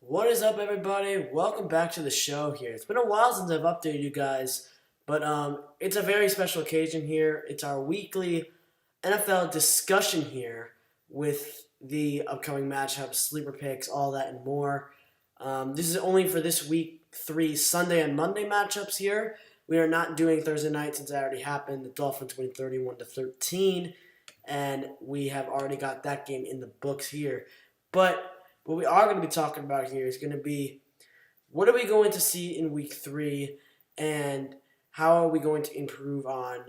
What is up, everybody? Welcome back to the show here. It's been a while since I've updated you guys, but it's a very special occasion here. It's our weekly NFL discussion here with the upcoming matchups, sleeper picks, all that, and more. This is only for this week 3 Sunday and Monday matchups here. We are not doing Thursday night since it already happened. The Dolphins win 31-13, and we have already got that game in the books here. But what we are going to be talking about here is going to be what are we going to see in week 3 and how are we going to improve on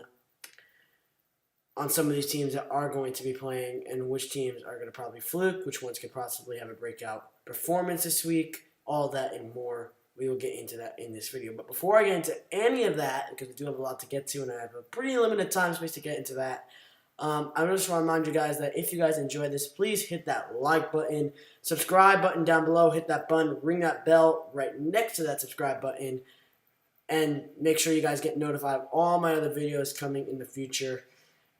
some of these teams that are going to be playing and which teams are going to probably fluke, which ones could possibly have a breakout performance this week, all that and more. We will get into that in this video. But before I get into any of that, because we do have a lot to get to and I have a pretty limited time space to get into that, I just want to remind you guys that if you guys enjoyed this, please hit that like button, subscribe button down below, hit that button, ring that bell right next to that subscribe button, and make sure you guys get notified of all my other videos coming in the future.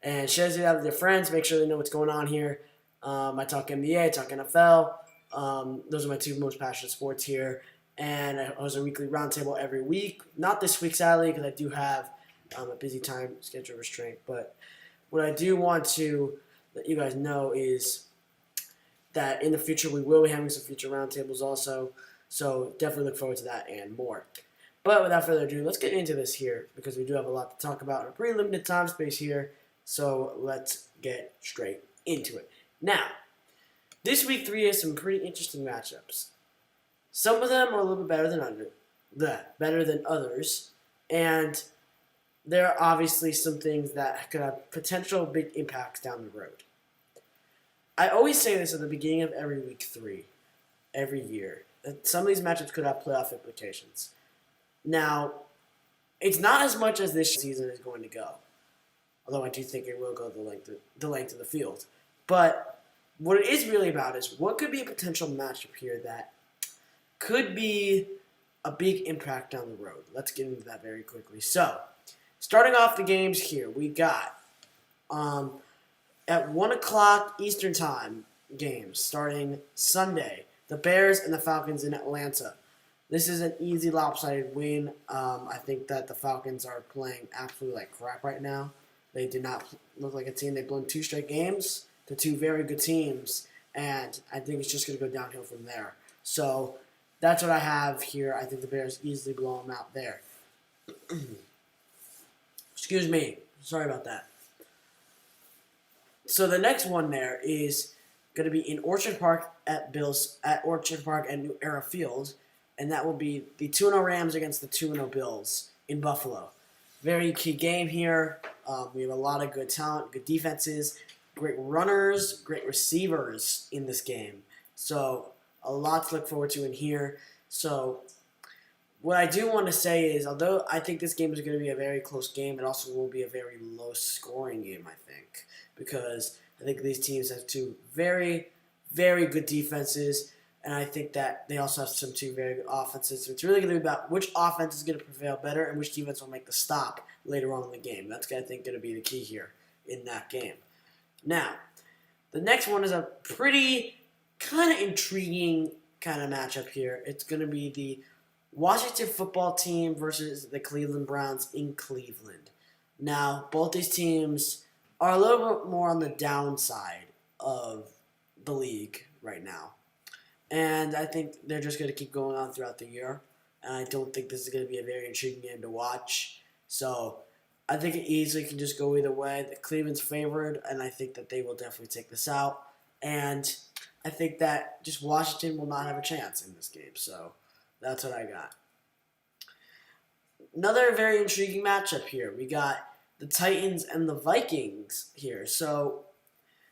And share it out with your friends, make sure they know what's going on here. I talk NBA, I talk NFL. Those are my two most passionate sports here. And I host a weekly roundtable every week. Not this week, sadly, because I do have a busy time schedule restraint, but what I do want to let you guys know is that in the future we will be having some future roundtables also, so definitely look forward to that and more. But without further ado, let's get into this here because we do have a lot to talk about in a pretty limited time space here, so let's get straight into it. Now, this week 3 has some pretty interesting matchups. Some of them are a little bit better than others, and there are obviously some things that could have potential big impacts down the road. I always say this at the beginning of every week 3, every year, that some of these matchups could have playoff implications. Now, it's not as much as this season is going to go, although I do think it will go the length of the field. But what it is really about is what could be a potential matchup here that could be a big impact down the road. Let's get into that very quickly. So, starting off the games here, we got at 1 o'clock Eastern Time games starting Sunday. The Bears and the Falcons in Atlanta. This is an easy lopsided win. I think that the Falcons are playing absolutely like crap right now. They do not look like a team. They've blown 2 straight games to 2 very good teams, and I think it's just going to go downhill from there. So that's what I have here. I think the Bears easily blow them out there. Excuse me. Sorry about that. So the next one there is going to be in Orchard Park at New Era Field, and that will be the 2-0 Rams against the 2-0 Bills in Buffalo. Very key game here. We have a lot of good talent, good defenses, great runners, great receivers in this game. So a lot to look forward to in here. So what I do want to say is, although I think this game is going to be a very close game, it also will be a very low-scoring game, I think, because I think these teams have 2 very, very good defenses, and I think that they also have some 2 very good offenses. So it's really going to be about which offense is going to prevail better and which defense will make the stop later on in the game. That's, I think, going to be the key here in that game. Now, the next one is a pretty kind of intriguing kind of matchup here. It's going to be the Washington football team versus the Cleveland Browns in Cleveland. Now, both these teams are a little bit more on the downside of the league right now. And I think they're just going to keep going on throughout the year. And I don't think this is going to be a very intriguing game to watch. So I think it easily can just go either way. The Cleveland's favored, and I think that they will definitely take this out. And I think that just Washington will not have a chance in this game. So that's what I got. Another very intriguing matchup here. We got the Titans and the Vikings here. So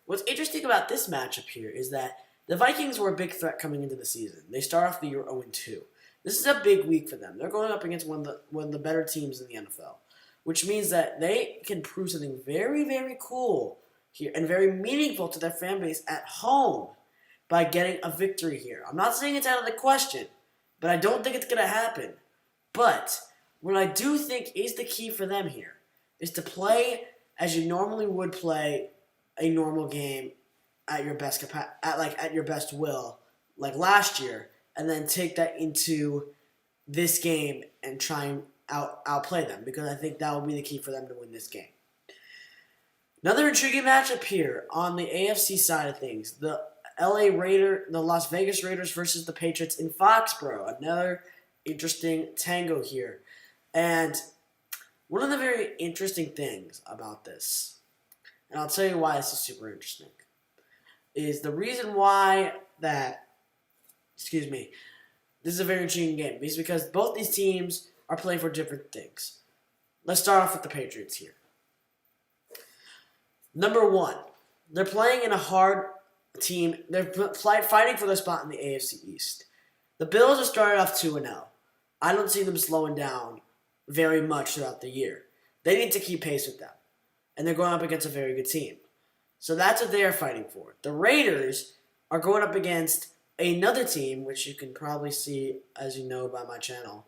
what's interesting about this matchup here is that the Vikings were a big threat coming into the season. They start off the year 0-2. This is a big week for them. They're going up against one of the better teams in the NFL, which means that they can prove something very, very cool here and very meaningful to their fan base at home by getting a victory here. I'm not saying it's out of the question, but I don't think it's going to happen. But what I do think is the key for them here is to play as you normally would play a normal game at your best will, like last year, and then take that into this game and try and outplay them, because I think that will be the key for them to win this game. Another intriguing matchup here on the AFC side of things. The Las Vegas Raiders versus the Patriots in Foxborough. Another interesting tango here. And one of the very interesting things about this, and I'll tell you why this is super interesting, is the reason why that, this is a very intriguing game, is because both these teams are playing for different things. Let's start off with the Patriots here. Number one, they're playing in a hard team. They're fighting for their spot in the AFC East. The Bills have started off 2-0. I don't see them slowing down very much throughout the year. They need to keep pace with them. And they're going up against a very good team. So that's what they're fighting for. The Raiders are going up against another team, which you can probably see, as you know, by my channel,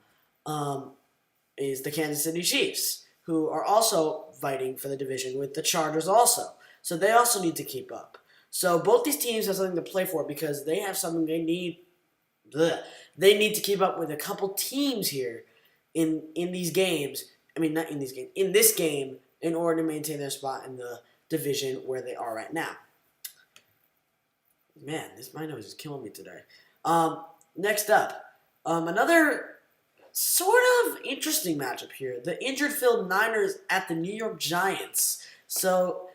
is the Kansas City Chiefs, who are also fighting for the division with the Chargers also. So they also need to keep up. So both these teams have something to play for because they have something they need. They need to keep up with a couple teams here in these games. I mean, not in these games. In this game, in order to maintain their spot in the division where they are right now. Man, my nose is killing me today. Next up, another sort of interesting matchup here. The injured-filled Niners at the New York Giants. So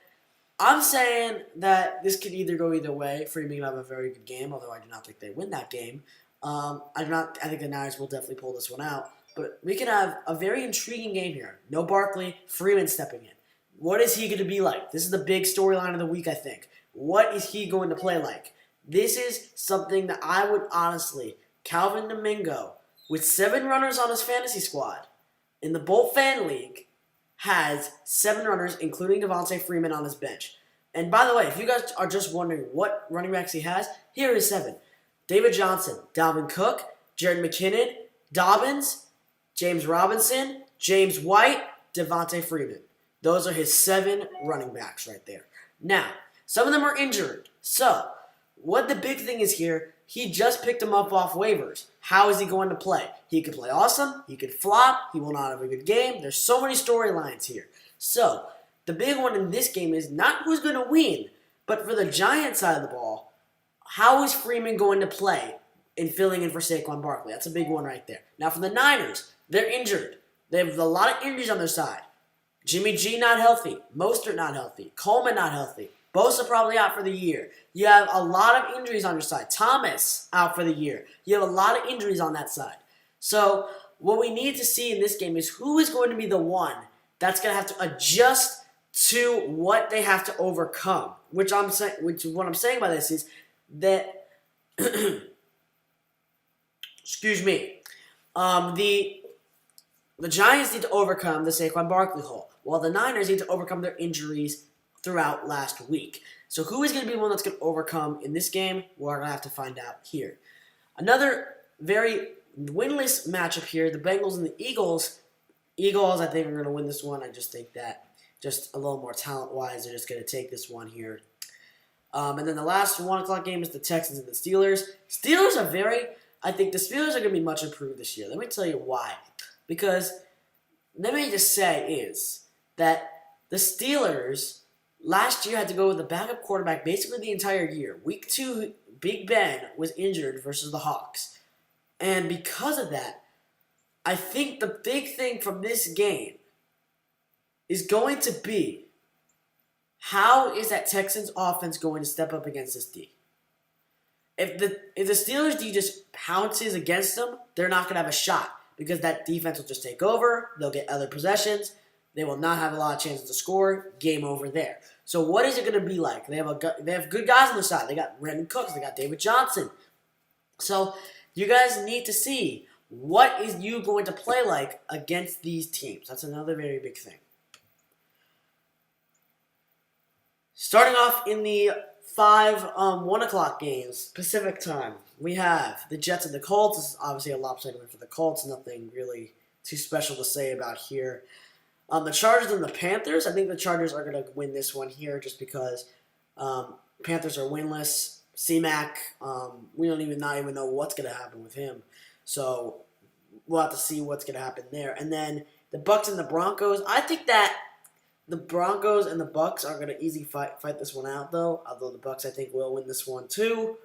I'm saying that this could either go either way. Freeman have a very good game, although I do not think they win that game. I think the Niners will definitely pull this one out. But we can have a very intriguing game here. No Barkley, Freeman stepping in. What is he going to be like? This is the big storyline of the week, I think. What is he going to play like? This is something that I would honestly, Calvin Domingo, with 7 runners on his fantasy squad, in the Bolt Fan League, has 7 runners, including Devontae Freeman on his bench. And by the way, if you guys are just wondering what running backs he has, here is 7. David Johnson, Dalvin Cook, Jared McKinnon, Dobbins, James Robinson, James White, Devontae Freeman. Those are his 7 running backs right there. Now, some of them are injured. So, what the big thing is here, he just picked them up off waivers. How is he going to play? He could play awesome. He could flop. He will not have a good game. There's so many storylines here. So, the big one in this game is not who's going to win, but for the Giants side of the ball, how is Freeman going to play in filling in for Saquon Barkley? That's a big one right there. Now, for the Niners, they're injured. They have a lot of injuries on their side. Jimmy G not healthy. Mostert not healthy. Coleman not healthy. Bosa probably out for the year. You have a lot of injuries on your side. Thomas out for the year. You have a lot of injuries on that side. So what we need to see in this game is who is going to be the one that's going to have to adjust to what they have to overcome. What I'm saying by this is that excuse me. The Giants need to overcome the Saquon Barkley hole, while the Niners need to overcome their injuries throughout last week. So who is going to be the one that's going to overcome in this game? We're going to have to find out here. Another very winless matchup here, the Bengals and the Eagles. Eagles, I think, are going to win this one. I just think that just a little more talent-wise, they're just going to take this one here. And then the last 1 o'clock game is the Texans and the Steelers. I think the Steelers are going to be much improved this year. Let me tell you why. Because, let me just say is that the Steelers last year had to go with a backup quarterback basically the entire year. Week 2, Big Ben was injured versus the Hawks. And because of that, I think the big thing from this game is going to be how is that Texans offense going to step up against this D? If the Steelers D just pounces against them, they're not going to have a shot because that defense will just take over. They'll get other possessions. They will not have a lot of chances to score. Game over there. So what is it going to be like? They have good guys on the side. They got Brandon Cooks. They got David Johnson. So you guys need to see what is you going to play like against these teams. That's another very big thing. Starting off in the 1 o'clock games, Pacific time, we have the Jets and the Colts. This is obviously a lopsided win for the Colts. Nothing really too special to say about here. The Chargers and the Panthers. I think the Chargers are going to win this one here just because Panthers are winless. C-Mac, we don't even know what's going to happen with him. So we'll have to see what's going to happen there. And then the Bucks and the Broncos. I think that the Broncos and the Bucks are going to easily fight this one out, though. Although the Bucks, I think, will win this one too.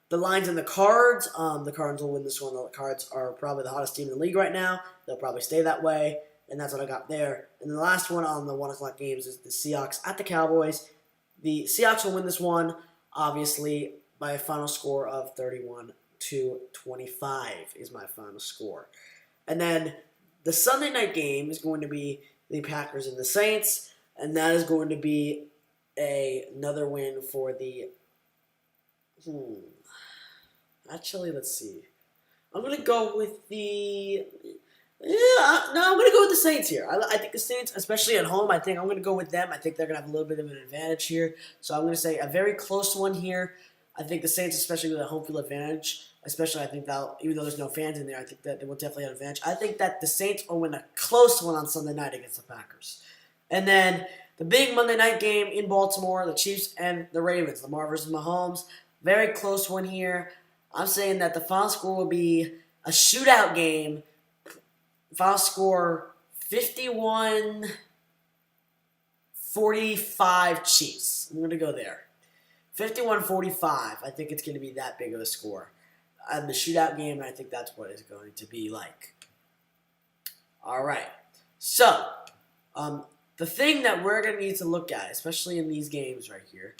The Lions and the Cards. The Cards will win this one. The Cards are probably the hottest team in the league right now. They'll probably stay that way. And that's what I got there. And the last one on the 1 o'clock games is the Seahawks at the Cowboys. The Seahawks will win this one, obviously, by a final score of 31-25 is my final score. And then the Sunday night game is going to be the Packers and the Saints. And that is going to be another win for the... Actually, let's see. I'm going to go with the... I'm going to go with the Saints here. I think the Saints, especially at home, I'm going to go with them. I think they're going to have a little bit of an advantage here. So I'm going to say a very close one here. I think the Saints, especially with a home field advantage, especially I think that even though there's no fans in there, I think that they will definitely have an advantage. I think that the Saints will win a close one on Sunday night against the Packers. And then the big Monday night game in Baltimore, the Chiefs and the Ravens, Lamar versus Mahomes. Very close one here. I'm saying that the final score will be a shootout game. Final score 51-45 Chiefs. I'm going to go there. 51-45. I think it's going to be that big of a score. And the shootout game, I think that's what it's going to be like. All right. So, the thing that we're going to need to look at, especially in these games right here,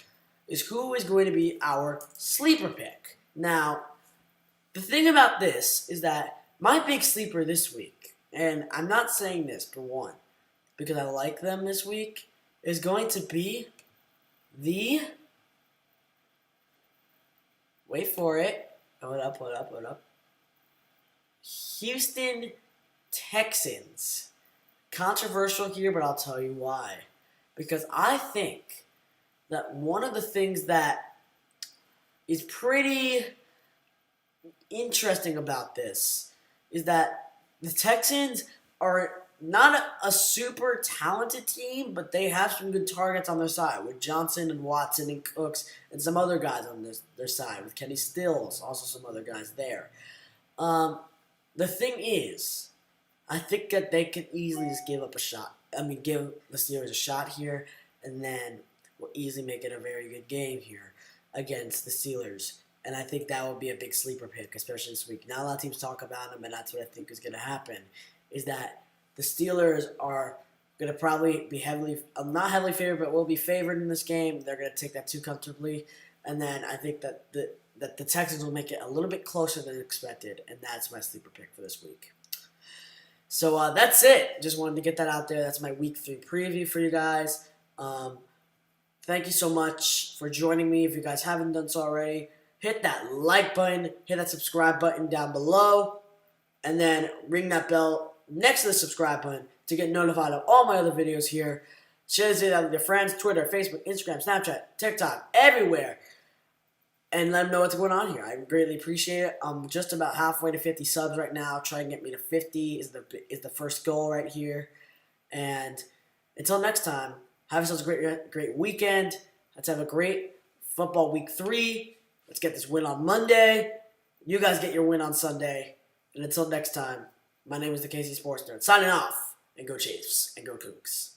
is who is going to be our sleeper pick. Now, the thing about this is that my big sleeper this week, and I'm not saying this for one, because I like them this week, is going to be the... Wait for it. Hold up. Houston Texans. Controversial here, but I'll tell you why. Because I think that one of the things that is pretty interesting about this is that the Texans are not a super talented team, but they have some good targets on their side with Johnson and Watson and Cooks and some other guys on their side with Kenny Stills, also some other guys there. The thing is, I think that they could easily just give up a shot. Give the Steelers a shot here, and then we'll easily make it a very good game here against the Steelers. And I think that will be a big sleeper pick, especially this week. Not a lot of teams talk about them, and that's what I think is going to happen, is that the Steelers are going to probably be not heavily favored, but will be favored in this game. They're going to take that too comfortably. And then I think that the Texans will make it a little bit closer than expected, and that's my sleeper pick for this week. So that's it. Just wanted to get that out there. That's my Week 3 preview for you guys. Thank you so much for joining me. If you guys haven't done so already, hit that like button, hit that subscribe button down below, and then ring that bell next to the subscribe button to get notified of all my other videos here. Share this video with your friends, Twitter, Facebook, Instagram, Snapchat, TikTok, everywhere, and let them know what's going on here. I greatly appreciate it. I'm just about halfway to 50 subs right now. Try and get me to 50 is the first goal right here. And until next time, have yourselves a great weekend. Let's have a great football Week 3. Let's get this win on Monday. You guys get your win on Sunday. And until next time, my name is the KC Sports Nerd. Signing off. And go Chiefs. And go Cougs.